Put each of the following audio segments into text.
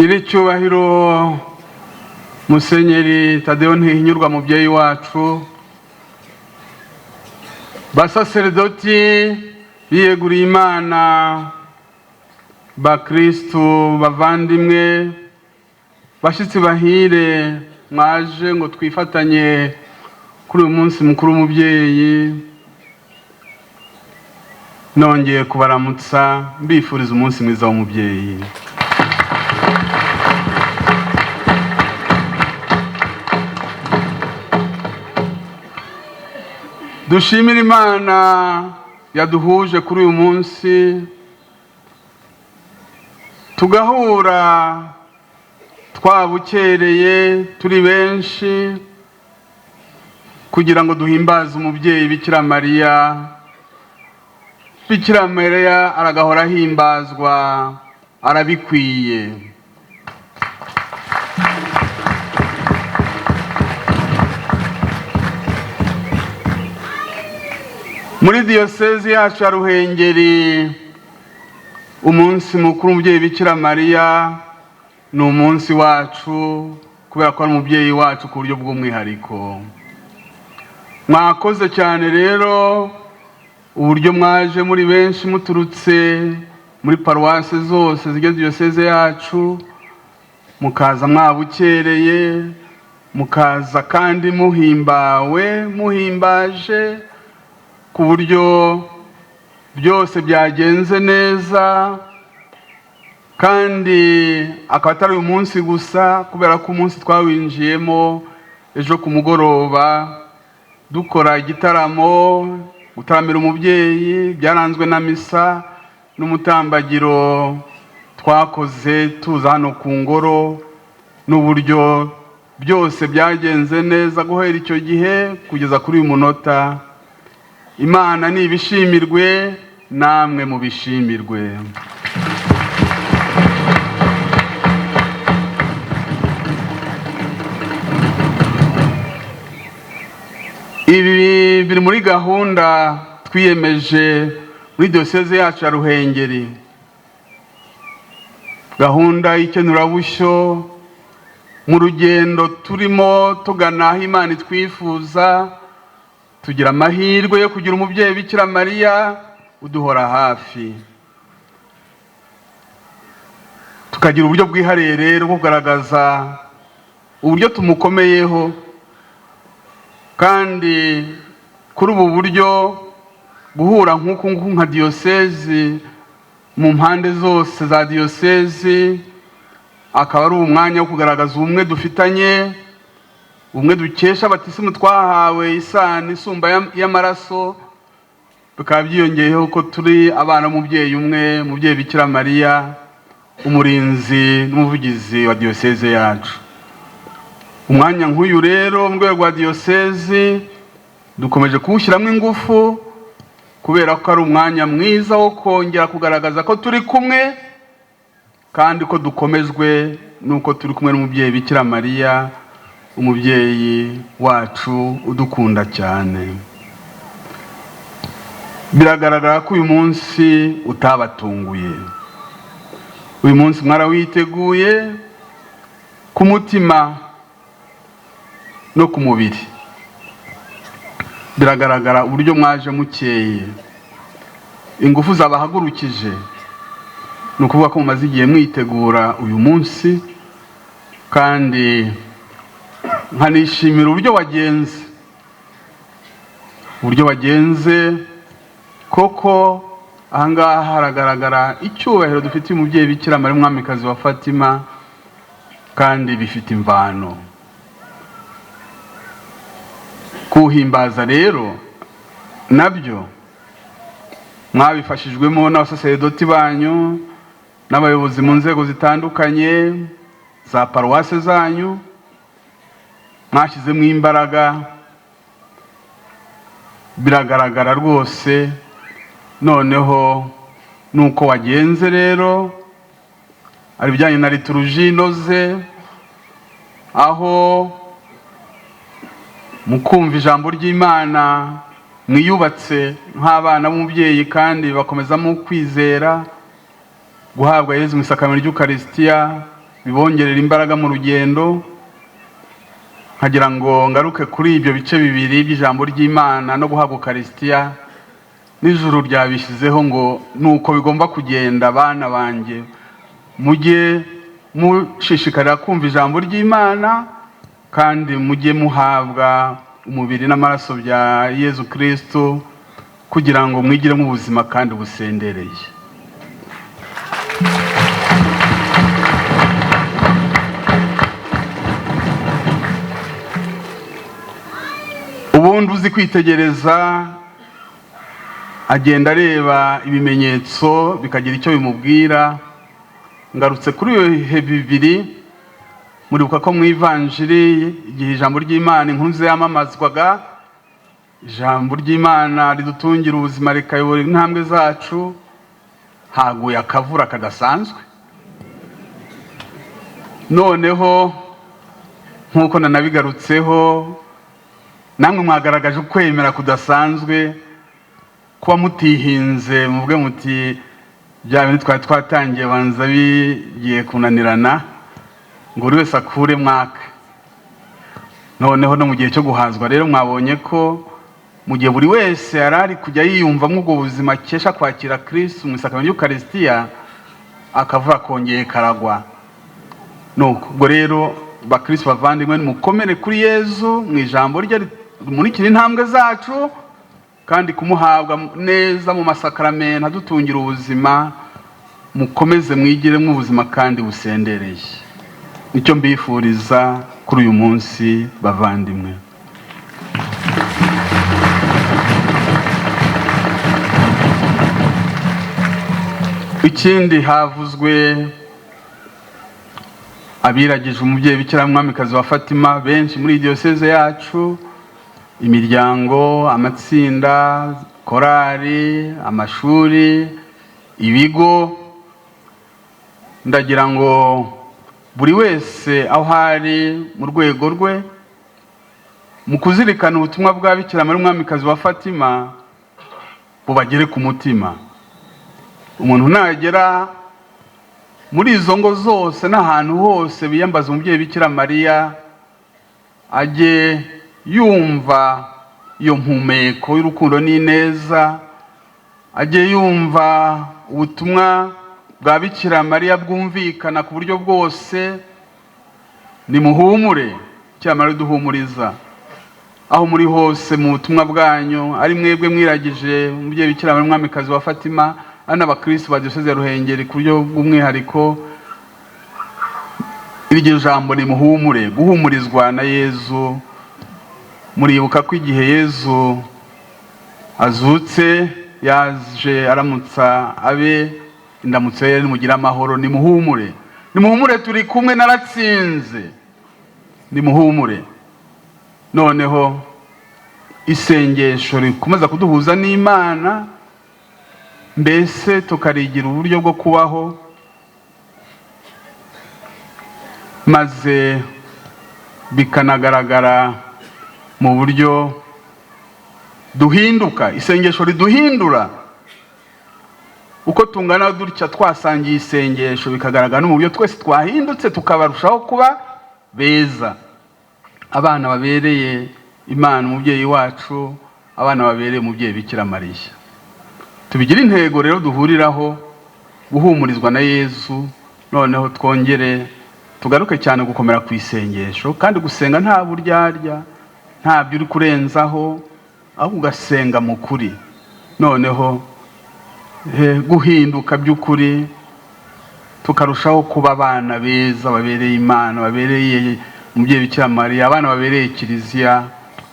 nyiricyubahiro Musenyeri Tadeyo Ntihinyurwa mubyeyi wacu, basaseredoti biyeguriye Imana, bakristu bavandimwe, bashitsi bahire mwaje ngo twifatanye kuri uyu munsi mukuru w'umubyeyi, nongeye kubaramutsa mbifuriza umunsi mwiza w'umubyeyi. Dushimira Imana yaduhuje kuri uyu munsi, tugahura twabukereye turi benshi kugira ngo duhimbaze umubyeyi Bikira Mariya. Bikira Mariya aragahora himbazwa, arabikwiye. Muri diyosezi yacu ya Ruhengeri, umunsi mukuru umubyeyi Bikira Mariya ni umunsi wacu, kubera ko ari umubyeyi wacu ku buryo bw'umwihariko. Mwakoze cyane rero uburyo mwaje muri benshi muturutse muri paruwase zose zigize diyoseze yacu, mukaza mwabukereye, mukaza kandi muhimbawe, muhimbaje ku buryo byose byagenze neza. Kandi akaba atari uyu munsi gusa, kubera ko umunsi twawinjiyemo ejo ku mugoroba dukora igitaramo, gutaramira umubyeyi, byaranzwe na misa n'umutambagiro twakoze tuza hano Kungoro, n'uburyo byose byagenze neza guhera icyo gihe kugeza kuri uyu munota. Imana ni ibishimirwe, namwe mu bishimirwe. Ibi biri muri gahunda twiyemeje muri diyoseze yacu ya Ruhengeri, gahunda y'ikenurabushyo mu rugendo turimo tugana aho Imana itwifuza. Tugira amahirwe yo kugira umubyeyi Bikira Mariya uduhora hafi, tukagira uburyo bwihariye rero bwo kugaragaza uburyo tumukomeyeho. Kandi kuri ubu buryo guhura nk'uku nka diyosezi mu mpande zose za diyosezi, akaba ari umwanya wo kugaragaza ubumwe dufitanye, ubumwe dukesha abatisimu twahawe isano isumba y'amaraso. Bikaba byiyongeyeho ko turi abana b'umubyeyi umwe, umubyeyi Bikira Mariya, umurinzi n'umuvugizi wa diyoseze yacu. Umwanya nk'uyu rero mu rwego rwa diyosezi dukomeje kuwushyiramo ingufu, kubera ko ari umwanya mwiza wo kongera kugaragaza ko turi kumwe, kandi ko dukomejwe n'uko turi kumwe n'umubyeyi Bikira Mariya, umubyeyi wacu udukunda cyane. Biragaragara ko uyu munsi utabatunguye. Uyu munsi mwarawiteguye ku mutima no ku mubiri. Biragaragara uburyo mwaje mukeye, ingufu zabahagurukije. Ni ukuvuga ko mumaze igihe mwitegura uyu munsi, kandi nkanishimira uburyo wagenze koko. Ahangaha haragaragara icyubahiro dufitiye umubyeyi Bikira Mariya, umwamikazi wa Fatima, kandi bifite imvano. Kuhimbaza rero nabyo mwabifashijwemo n'abasaseredoti banyu n'abayobozi mu nzego zitandukanye za paruwase zanyu, mwashyizemo imbaraga. Biragaragara rwose. Noneho nuko wagenze rero ari bijyanye na liturujia inoze, aho mukumva ijambo ry'Imana mwiyubatse nk'abana b'umubyeyi, kandi bakomeza mu kwizera, guhabwa Yezu mu isakamento ry'Ukaristiya, bibongerera imbaraga mu rugendo. Nkagira ngo ngaruke kuri ibyo bice bibiri by'ijambo ry'Imana no guhabwa Ukaristiya. N'ijuru ryabishyizeho ngo nuko bigomba kugenda. Bana banjye, mujye mushishikarira kumva ijambo ry'Imana, kandi mujye muhabwa umubiri n'amaraso bya Yezu Kristo, kugira ngo mwigiremo ubuzima kandi busendereye. Ubundi uzi kwitegereza agenda areba ibimenyetso bikagira icyo bimubwira. Ngarutse kuri ibihe bibiri. Muribuka ko mu ivanjiri igihe ijambo ry'Imana inkuru yamamazwaga, ijambo ry'Imana ridutungira ubuzima rikayobora intambwe zacu, haguye akavura kadasanzwe. Noneho nk'uko nanabigarutseho, namwe mwagaragaje ukwemera kudasanzwe, kuba mutihinze muvuge muti bya bintu twari twatangiye banza bigiye kunanirana, ngo buri wese akure mwaka. Noneho no mu gihe cyo guhazwa rero mwabonye ko mu gihe buri wese yarari kujya yiyumvamo ubwo buzima akesha kwakira Kristo mu isakamento y'Ukaristiya, akavura kongeye karagwa. Nuko ubwo rero bakristo bavandimwe, mukomere kuri Yezu mu ijambo rye rimurikira intambwe zacu, kandi kumuhabwa neza mu masakaramentu adutungira ubuzima. Mukomeze mwigiremo ubuzima kandi busendereye. Nicyo mbifuriza kuri uyu munsi bavandimwe. Ikindi, havuzwe abiragije umubyeyi Bikira Mwamikazi wa Fatima benshi muri diyoseze yacu, imiryango, amatsinda, korali, amashuri, ibigo. Ndagira ngo buri wese aho hari mu rwego rwe, mu kuzirikana ubutumwa bwa Bikira Mwamikazi wa Fatima, bubagere ku mutima. Umuntu nagera muri izo ngo zose n'ahantu hose biyambaza umubyeyi Bikira Mariya, ajye yumva iyo mpumeko y'urukundo n'ineza, ajye yumva ubutumwa bwa Bikira Mariya bwumvikana ku buryo bwose. Nimuhumure, Bikira Mariya duhumuriza aho muri hose mu butumwa bwanyu, ari mwebwe mwiragije umubyeyi Bikira Mariya Mwamikazi wa Fatima, ari n'abakristo ba diyoseze ya Ruhengeri ku buryo bw'umwihariko. Iryo jambo nimuhumure, guhumurizwa na Yezu. Muribuka ko igihe Yezu azutse yaje aramutsa abe, indamutso ye nimugira amahoro. Nimuhumure, nimuhumure, turi kumwe, naratsinze. Nimuhumure. Noneho isengesho rikomeza kuduhuza n'Imana, mbese tukarigira uburyo bwo kubaho, maze bikanagaragara mu buryo duhinduka. Isengesho riduhindura uko tungana dutya, twasangiye isengesho bikagaragara no mu buryo twese twahindutse, tukabarushaho kuba beza, abana babereye Imana umubyeyi wacu, abana babereye umubyeyi Bikira Mariya. Tubigire intego rero duhuriraho, guhumurizwa na Yezu. Noneho twongere tugaruke cyane gukomera ku isengesho, kandi gusenga nta buryarya, ntabyo uri kurenzaho, ahubwo ugasenga mu kuri. Noneho guhinduka by'ukuri, tukarushaho kuba abana beza babereye Imana, babereye umubyeyi Bikira Mariya, abana babereye Kiliziya,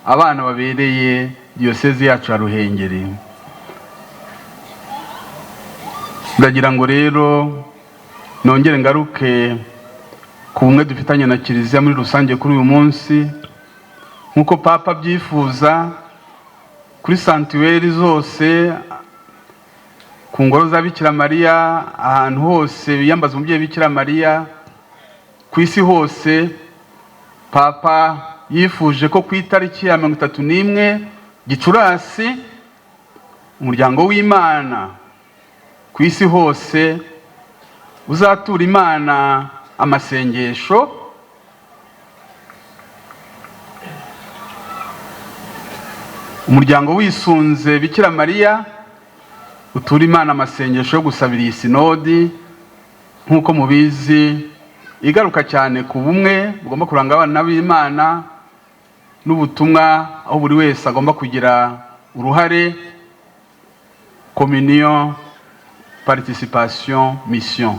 abana babereye diyoseze yacu ya Ruhengeri. Ndagira ngo rero nongere ngaruke ku bumwe dufitanye na Kiliziya muri rusange kuri uyu munsi, nk'uko Papa abyifuza. Kuri santuweri zose, ku ngoro za Bikira Mariya, ahantu hose biyambaza umubyeyi Bikira Mariya ku isi hose, Papa yifuje ko ku itariki ya 31 Gicurasi umuryango w'Imana ku isi hose uzatura Imana amasengesho umuryango wisunze Bikira Mariya utura Imana amasengesho yo gusabira iyi sinodi nk'uko mubizi igaruka cyane ku bumwe bugomba kuranga abana b'Imana n'ubutumwa aho buri wese agomba kugira uruhare, communion, participation, mission.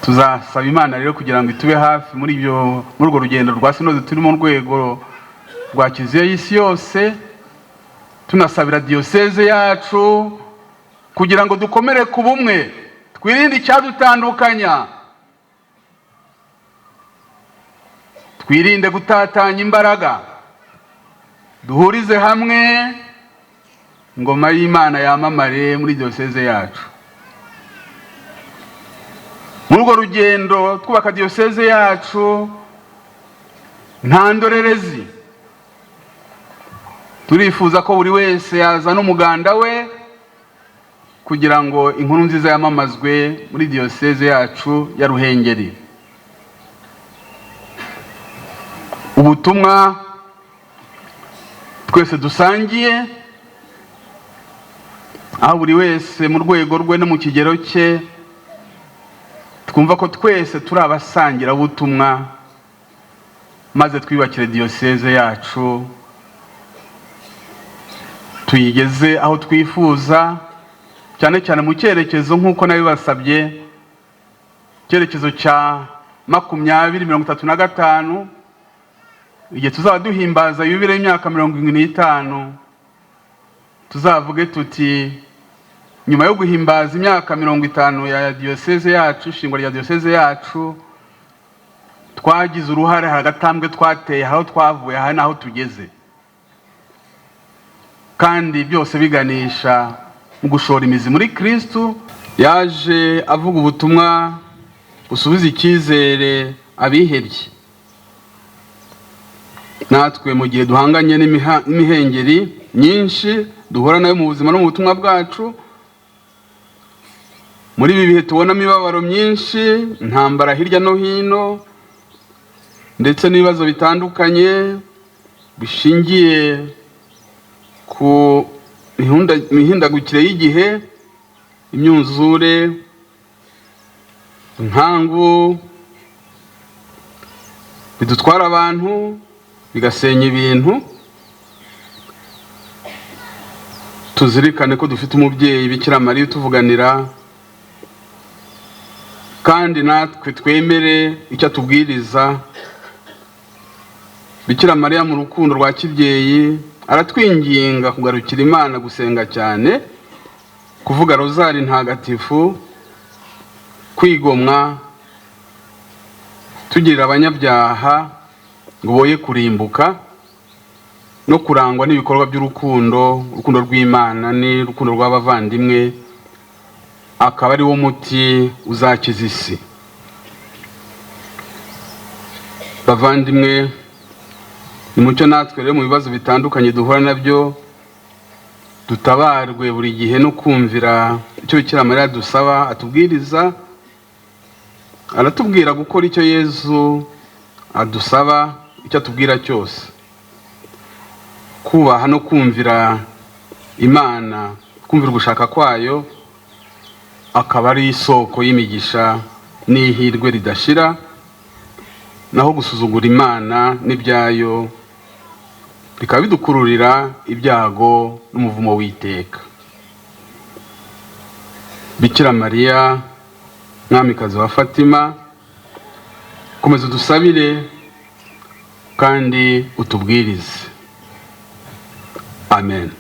Tuzasaba Imana rero kugira ngo itube hafi muri urwo rugendo rwa sinodi turi mu rwego rwa Kiliziya y'isi yose, tunasabira diyoseze yacu kugira ngo dukomere ku bumwe, twirinde icyadutandukanya, twirinde gutatanya imbaraga, duhurize hamwe ingoma y'Imana yamamare muri diyoseze yacu. Muri urwo rugendo twubaka diyoseze yacu nta ndorerezi, turifuza ko buri wese yazana umuganda we kugira ngo inkuru nziza yamamazwe muri diyoseze yacu ya Ruhengeri. Ubutumwa twese dusangiye, aho buri wese mu rwego rwe no mu kigero cye twumva ko twese turi abasangira ubutumwa, maze twibakire diyoseze yacu tuyigeze aho twifuza, cyane cyane mu cyerekezo nk'uko nabibasabye, icyerekezo cya 2035, igihe tuzaba duhimbaza yubile y'imyaka 75, tuzavuge tuti nyuma yo guhimbaza imyaka 50 ya diyoseze yacu, ishingwa rya diyoseze yacu, twagize uruhare, hari agatambwe twateye, aho twavuye, aha naho tugeze, kandi byose biganisha mu gushora imizi muri Kristo. Yaje avuga ubutumwa busubiza icyizere abihebye, natwe mu gihe duhanganye n'imihengeri nyinshi duhora nayo mu buzima no mu butumwa bwacu, muri ibi bihe tubonamo imibabaro myinshi, intambara hirya no hino, ndetse n'ibibazo bitandukanye bishingiye ku mihindagukire y'igihe, imyuzure, inkangu bidutwara abantu, bigasenya ibintu. Tuzirikane ko dufite umubyeyi Bikira Mariya utuvuganira, kandi natwe twemere icyo atubwiriza. Bikira Mariya mu rukundo rwa kibyeyi aratwinginga kugarukira Imana, gusenga cyane, kuvuga rozari ntagatifu, kwigomwa, tugirira abanyabyaha ngo boye kurimbuka, no kurangwa n'ibikorwa by'urukundo, urukundo rw'Imana n'urukundo rw'abavandimwe, akaba ari wo muti uzakiza isi. Bavandimwe, nimucyo natwe rero mu bibazo bitandukanye duhura nabyo dutabarwe buri gihe no kumvira icyo Bikira Mariya dusaba, atubwiriza. Aratubwira gukora icyo Yezu adusaba, icyo atubwira cyose, kubaha no kumvira Imana, kumvira ugushaka kwayo, akaba ari isoko y'imigisha n'ihirwe ridashira, naho gusuzugura Imana n'ibyayo bikaba bidukururira ibyago n'umuvumo w'iteka. Bikira Mariya, mwamikazi wa Fatima, komeza udusabire kandi utubwirize. Amen.